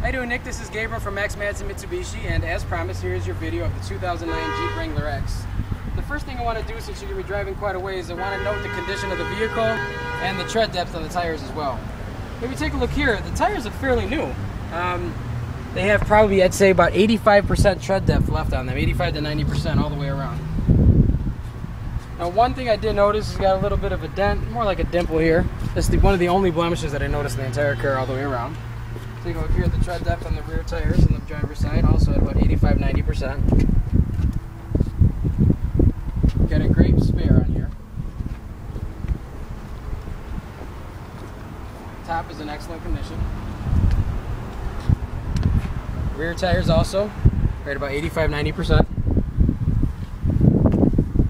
How you doing, Nick? This is Gabriel from Madsen Mitsubishi, and as promised, here is your video of the 2009 Jeep Wrangler X. The first thing I want to do, since you're going to be driving quite a ways, I want to note the condition of the vehicle and the tread depth on the tires as well. If you take a look here, the tires are fairly new. They have probably, I'd say, about 85% tread depth left on them, 85 to 90% all the way around. Now, one thing I did notice is got a little bit of a dent, more like a dimple here. This is one of the only blemishes that I noticed in the entire car all the way around. Take a look here at the tread depth on the rear tires on the driver's side, also at about 85-90%. Got a great spare on here. Top is in excellent condition. Rear tires also right about 85-90%. And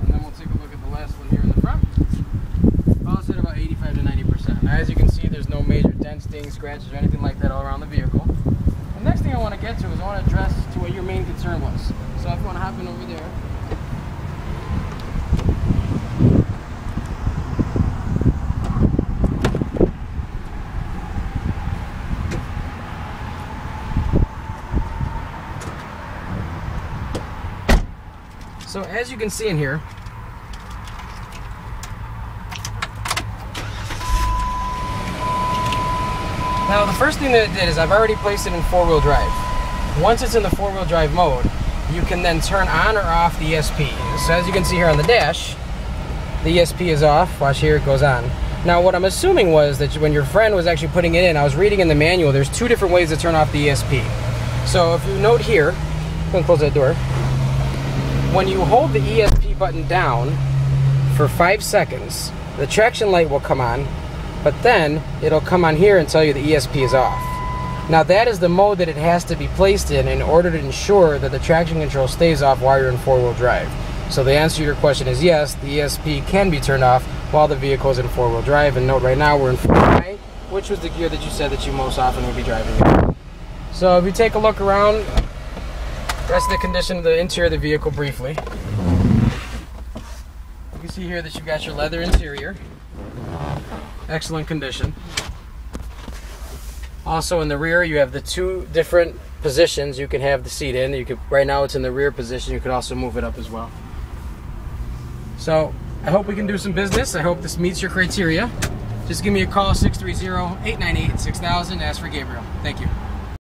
then we'll take a look at the last one here in the front. Also at about 85 to 90%. Now, as you can see, there's no major dents, dings, scratches, or anything like that all around the vehicle. The next thing I want to get to is I want to address to what your main concern was. So if you want to hop in over there. So as you can see in here, now the first thing that it did is I've already placed it in four-wheel drive. Once it's in the four-wheel drive mode, you can then turn on or off the ESP. So as you can see here on the dash, the ESP is off. Watch here, it goes on. Now what I'm assuming was that when your friend was actually putting it in, I was reading in the manual, there's two different ways to turn off the ESP. So if you note here, I'm going to close that door. When you hold the ESP button down for 5 seconds, the traction light will come on, but then it'll come on here and tell you the ESP is off. Now that is the mode that it has to be placed in order to ensure that the traction control stays off while you're in four-wheel drive. So the answer to your question is yes, the ESP can be turned off while the vehicle is in four-wheel drive. And note right now we're in 4i, which was the gear that you said that you most often would be driving in. So if you take a look around, rest of the condition of the interior of the vehicle briefly. You can see here that you've got your leather interior. Excellent condition. Also in the rear you have the two different positions you can have the seat in. You could, right now it's in the rear position, you could also move it up as well. So I hope we can do some business. I hope this meets your criteria. Just give me a call, 630-898-6000, ask for Gabriel. Thank you.